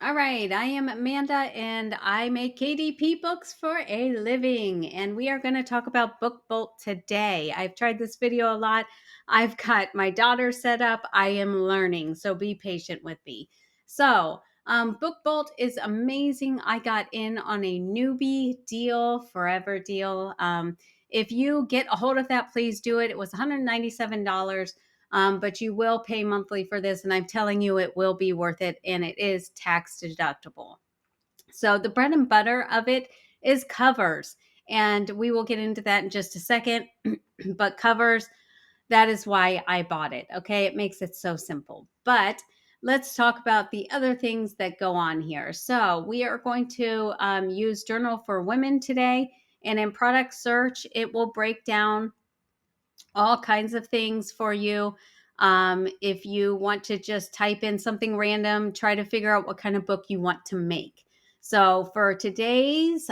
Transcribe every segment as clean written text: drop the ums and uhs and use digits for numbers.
All right, I am Amanda and I make KDP books for a living. And we are going to talk about BookBolt today. I've tried this video a lot. I've got my daughter set up. I am learning, so be patient with me. BookBolt is amazing. I got in on a newbie deal, forever deal. If you get a hold of that, please do it. It was $197. But you will pay monthly for this, and I'm telling you, it will be worth it, and it is tax deductible. So the bread and butter of it is covers, and we will get into that in just a second. But covers, that is why I bought it. Okay, it makes it so simple. But let's talk about the other things that go on here. So we are going to use Journal for Women today, and in product search, it will break down all kinds of things for you. If you want to just type in something random, try to figure out what kind of book you want to make. So for today's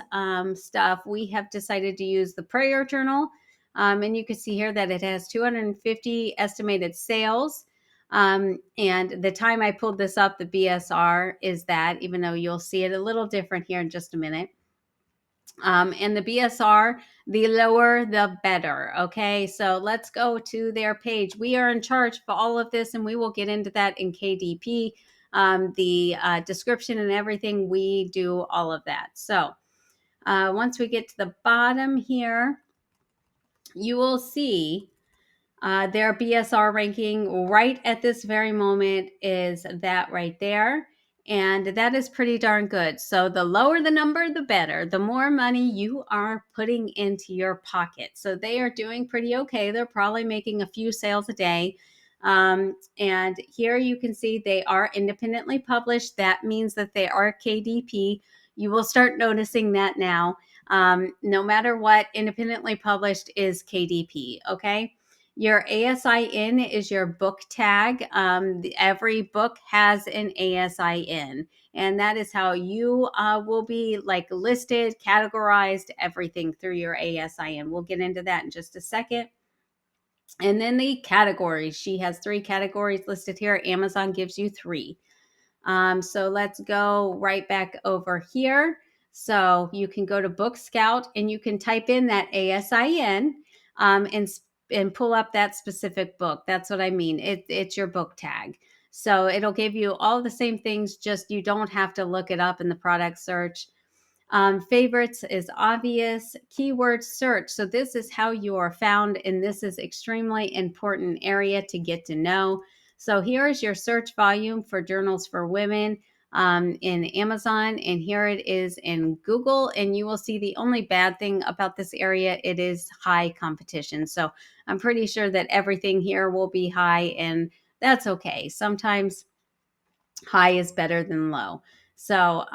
stuff, we have decided to use the prayer journal. And you can see here that it has 250 estimated sales. And the time I pulled this up, the BSR is that, even though you'll see it a little different here in just a minute. And the BSR, the lower the better. Okay, so let's go to their page. We are in charge of all of this, and we will get into that in KDP. The description and everything, we do all of that. So once we get to the bottom here, you will see their BSR ranking right at this very moment is that right there. And that is pretty darn good. So the lower the number, the better. The more money you are putting into your pocket. So they are doing pretty okay. They're probably making a few sales a day. And here you can see they are independently published. That means that they are KDP. You will start noticing that now. No matter what, independently published is KDP. Okay. Your ASIN is your book tag. Every book has an ASIN, and that is how you will be like listed, categorized, everything through your ASIN. We'll get into that in just a second. And then the categories. She has 3 categories listed here. Amazon gives you 3. So let's go right back over here. So you can go to Book Scout and you can type in that ASIN and pull up that specific book. That's what I mean. It's your book tag. So it'll give you all the same things, just you don't have to look it up in the product search. Favorites is obvious. Keyword search. So this is how you are found, and this is extremely important area to get to know. So here is your search volume for journals for women in Amazon, and here it is in Google. And you will see the only bad thing about this area, it is high competition. So I'm pretty sure that everything here will be high, and that's okay. Sometimes high is better than low. So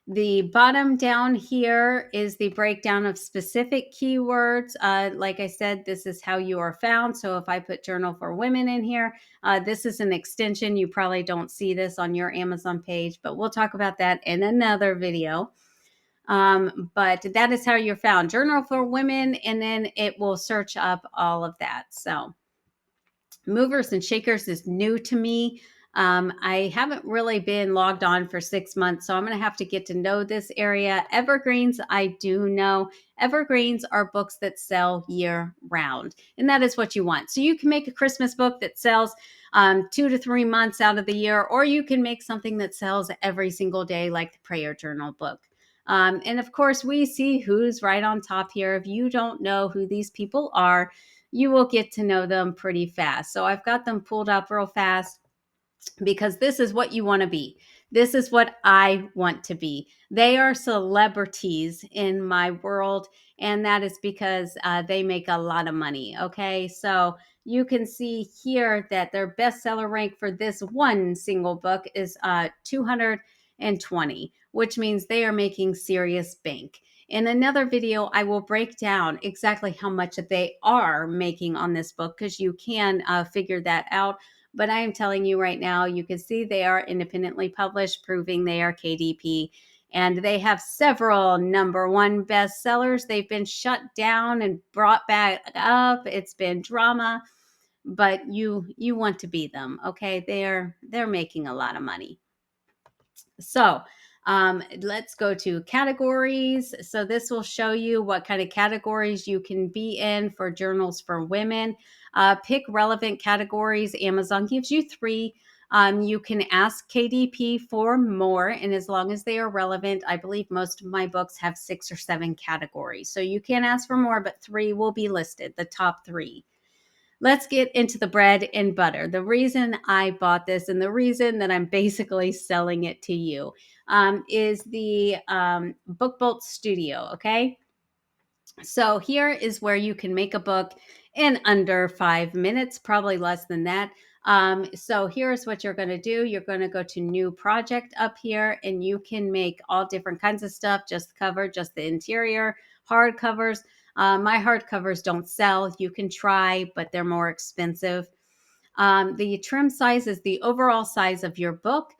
the bottom down here is the breakdown of specific keywords. Like I said, this is how you are found. So if I put Journal for Women in here, this is an extension. You probably don't see this on your Amazon page, but we'll talk about that in another video. But that is how you're found. Journal for Women, and then it will search up all of that. So movers and shakers is new to me. I haven't really been logged on for 6 months, so I'm going to have to get to know this area. Evergreens, I do know. Evergreens are books that sell year round, and that is what you want. So you can make a Christmas book that sells 2 to 3 months out of the year, or you can make something that sells every single day, like the Prayer Journal book. And of course, we see who's right on top here. If you don't know who these people are, you will get to know them pretty fast. So I've got them pulled up real fast because this is what you want to be. This is what I want to be. They are celebrities in my world, and that is because they make a lot of money. Okay, so you can see here that their bestseller rank for this one single book is 220, which means they are making serious bank. In another video, I will break down exactly how much they are making on this book, because you can figure that out. But I am telling you right now, you can see they are independently published, proving they are KDP. And they have several #1 bestsellers. They've been shut down and brought back up. It's been drama, but you want to be them, okay? They're making a lot of money. So let's go to categories. So this will show you what kind of categories you can be in for journals for women. Pick relevant categories. Amazon gives you 3. You can ask KDP for more, and as long as they are relevant, I believe most of my books have 6 or 7 categories. So you can ask for more, but 3 will be listed, the top 3. Let's get into the bread and butter. The reason I bought this and the reason that I'm basically selling it to you is the BookBolt Studio. Okay. So here is where you can make a book in under 5 minutes, probably less than that. So here's what you're going to do. You're going to go to new project up here, and you can make all different kinds of stuff, just the cover, just the interior, hardcovers. My hardcovers don't sell. You can try, but they're more expensive. The trim size is the overall size of your book.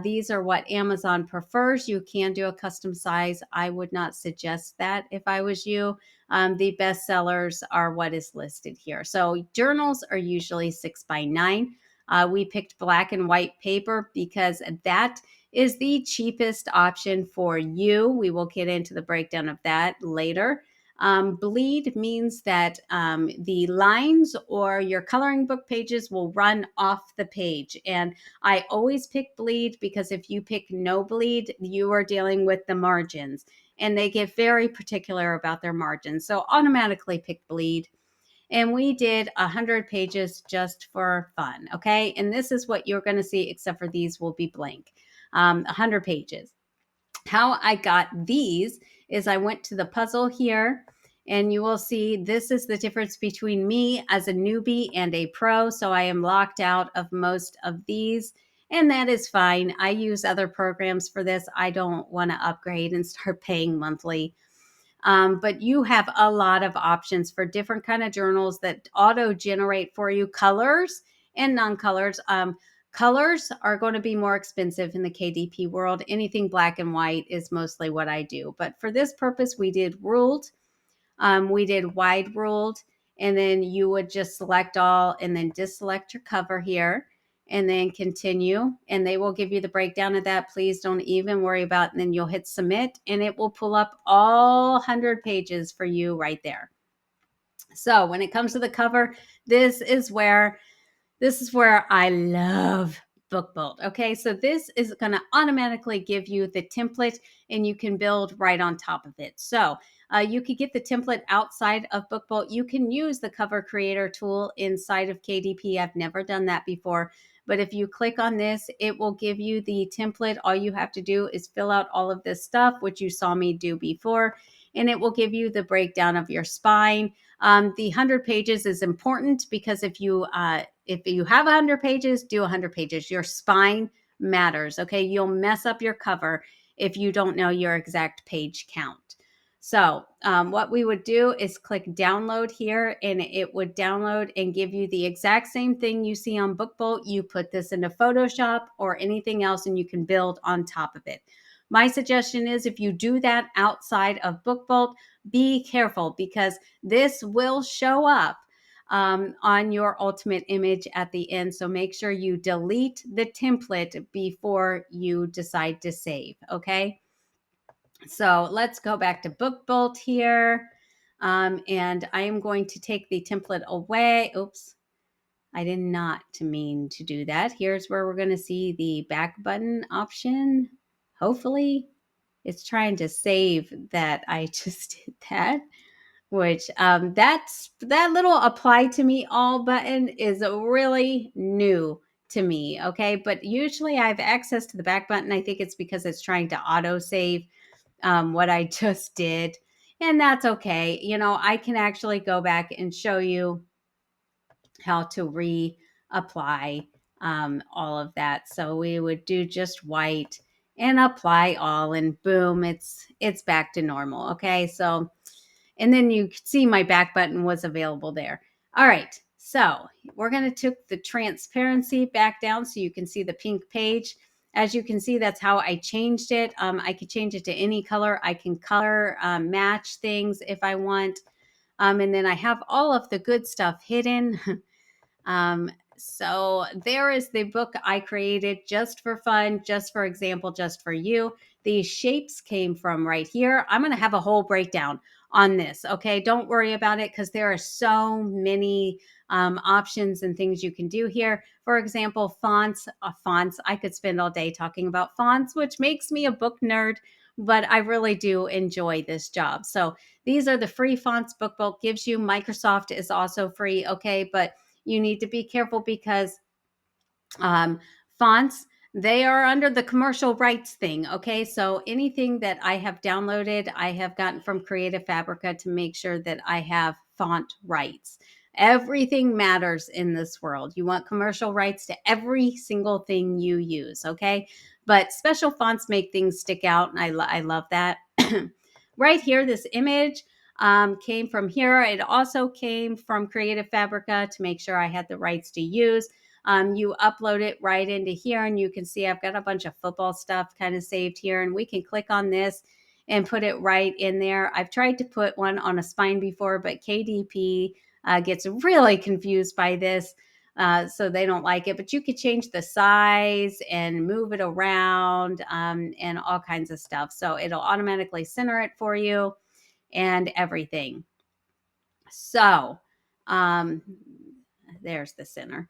These are what Amazon prefers. You can do a custom size. I would not suggest that if I was you. The best sellers are what is listed here. So journals are usually 6x9. We picked black and white paper because that is the cheapest option for you. We will get into the breakdown of that later. Bleed means that the lines or your coloring book pages will run off the page. And I always pick bleed because if you pick no bleed, you are dealing with the margins. And they get very particular about their margins. So automatically pick bleed. And we did 100 pages just for fun. Okay. And this is what you're going to see, except for these will be blank. 100 pages. How I got these is I went to the puzzle here, and you will see this is the difference between me as a newbie and a pro. So I am locked out of most of these, and that is fine. I use other programs for this. I don't want to upgrade and start paying monthly. But you have a lot of options for different kind of journals that auto generate for you colors and non-colors. Colors are going to be more expensive in the KDP world. Anything black and white is mostly what I do. But for this purpose, we did ruled. We did wide ruled, and then you would just select all and then deselect your cover here and then continue, and they will give you the breakdown of that. Please don't even worry about it. And then you'll hit submit, and it will pull up all 100 pages for you right there. So when it comes to the cover, this is where I love BookBolt. Okay, so this is going to automatically give you the template, and you can build right on top of it. So you could get the template outside of BookBolt. You can use the cover creator tool inside of KDP. I've never done that before. But if you click on this, it will give you the template. All you have to do is fill out all of this stuff, which you saw me do before, and it will give you the breakdown of your spine. The 100 pages is important because if you have 100 pages, do 100 pages. Your spine matters. Okay, you'll mess up your cover if you don't know your exact page count. So what we would do is click download here, and it would download and give you the exact same thing you see on BookBolt. You put this into Photoshop or anything else, and you can build on top of it. My suggestion is if you do that outside of BookBolt, be careful because this will show up on your ultimate image at the end. So make sure you delete the template before you decide to save. Okay. So let's go back to BookBolt here. And I am going to take the template away. Oops. I did not mean to do that. Here's where we're going to see the back button option. Hopefully it's trying to save that I just did that, which that little apply to me all button is really new to me. Okay. But usually I have access to the back button. I think it's because it's trying to auto save what I just did. And that's okay. You know, I can actually go back and show you how to reapply all of that. So we would do just white and apply all, and boom, it's back to normal. Okay, so and then you could see my back button was available there. All right, so we're going to take the transparency back down so you can see the pink page. As you can see, that's how I changed it. I could change it to any color. I can color match things if I want. And then I have all of the good stuff hidden. So there is the book I created just for fun, just for example, just for you. These shapes came from right here. I'm going to have a whole breakdown on this. Okay. Don't worry about it because there are so many options and things you can do here. For example, fonts. Fonts. I could spend all day talking about fonts, which makes me a book nerd, but I really do enjoy this job. So these are the free fonts BookBolt gives you. Microsoft is also free. Okay. But you need to be careful because um, fonts, they are under the commercial rights thing. Okay. So anything that I have downloaded, I have gotten from Creative Fabrica to make sure that I have font rights. Everything matters in this world. You want commercial rights to every single thing you use. Okay. But special fonts make things stick out. And I love that. Right here, this image came from here. It also came from Creative Fabrica to make sure I had the rights to use. You upload it right into here and you can see I've got a bunch of football stuff kind of saved here, and we can click on this and put it right in there. I've tried to put one on a spine before, but KDP gets really confused by this. So they don't like it, but you could change the size and move it around and all kinds of stuff. So it'll automatically center it for you and everything. So um, there's the center.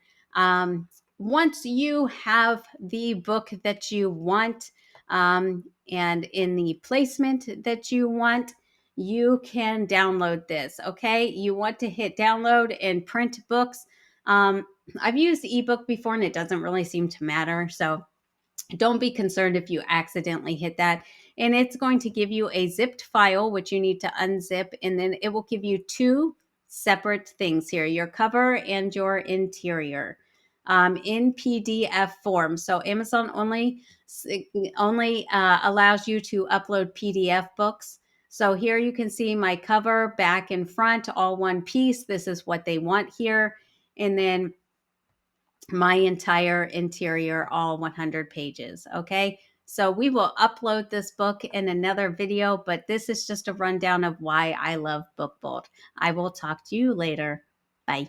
Once you have the book that you want and in the placement that you want, you can download this. Okay. You want to hit download and print books. I've used ebook before and it doesn't really seem to matter. So don't be concerned if you accidentally hit that. And it's going to give you a zipped file, which you need to unzip. And then it will give you two separate things here, your cover and your interior in PDF form. So Amazon only allows you to upload PDF books. So here you can see my cover, back and front, all one piece. This is what they want here. And then my entire interior, all 100 pages. Okay. So we will upload this book in another video, but this is just a rundown of why I love BookBolt. I will talk to you later. Bye.